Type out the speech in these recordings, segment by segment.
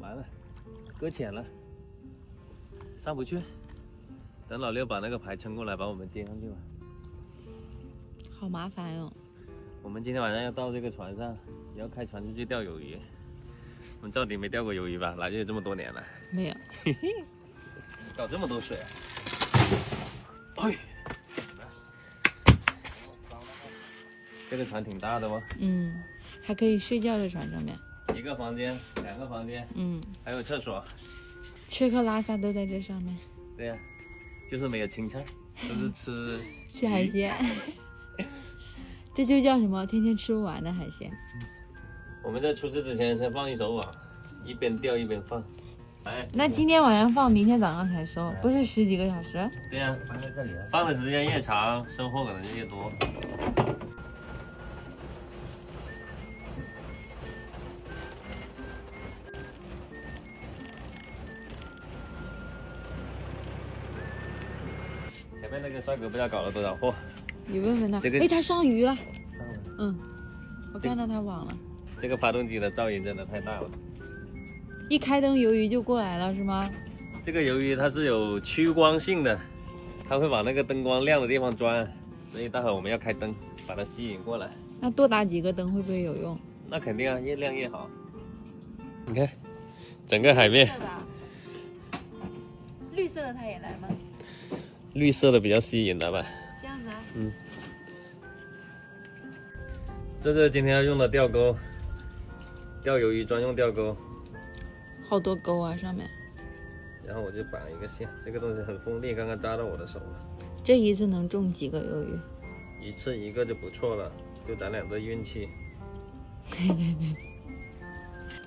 完了，搁浅了，上不去。等老六把那个牌撑过来，把我们接上去吧。好麻烦哦。我们今天晚上要到这个船上，也要开船出去钓鱿鱼。我们到底没钓过鱿鱼吧？来这里这么多年了，没有。搞这么多水啊！哎，这个船挺大的哦。嗯，还可以睡觉在船上面。一个房间，2个房间，还有厕所，吃喝拉撒都在这上面。对呀、就是没有青菜，都是吃海鲜。这就叫什么？天天吃不完的海鲜。我们在出事之前先放一手网，一边钓一边放。哎，那今天晚上放，明天早上才收，不是10几个小时？对呀、放在这里，放的时间越长，收获可能就越多。前面那个帅哥不知道搞了多少货。你问问他。这个哎，他上鱼了。上了。嗯，我看到他网了。这个发动机的噪音真的太大了。一开灯，鱿鱼就过来了，是吗？这个鱿鱼它是有趋光性的，它会往那个灯光亮的地方钻，所以待会我们要开灯把它吸引过来。那多打几个灯会不会有用？那肯定啊，越亮越好。你看，整个海面，绿色的它也来吗？绿色的比较吸引它吧。这样子啊。这是今天要用的钓钩，钓鱿鱼专用钓钩。好多钩啊，上面。然后我就绑一个线，这个东西很锋利，刚刚扎到我的手了。这一次能中几个鱿鱼？一次一个就不错了，就咱俩的运气。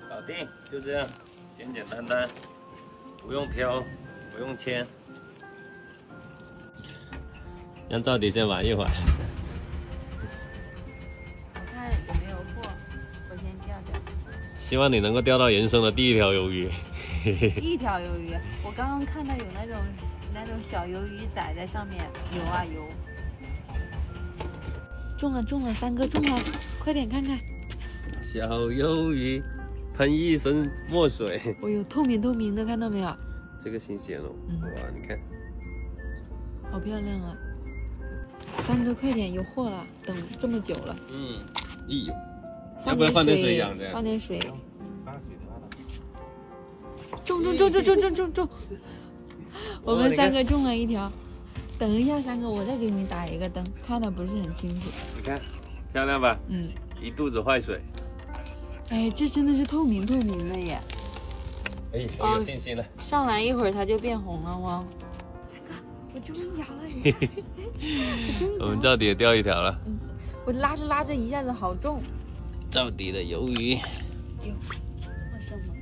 搞定，就这样，简简单单，不用漂，不用牵。让赵迪先玩一会儿。我看有没有货，我先钓钓。希望你能够钓到人生的第一条鱿鱼。一条鱿鱼，我刚刚看到有那种小鱿鱼仔在上面游啊游。中了3个，中了，快点看看。小鱿鱼喷一身墨水。哦呦，透明的，看到没有？这个新鲜哦，哇，你看，好漂亮啊！3个，快点，有货了，等这么久了。哎呦，要不要放点水养着？放点水。放水的话呢？中！我们3个中了1条。等一下，3个，我再给你打一个灯，看的不是很清楚。你看，漂亮吧？一肚子坏水。哎，这真的是透明的耶！哎，我有信心了。上来一会儿它就变红了吗？3个，我终于咬了你！我们赵迪也钓一条了。我拉着一下子好重。赵迪的鱿鱼。哎呦，这么深吗？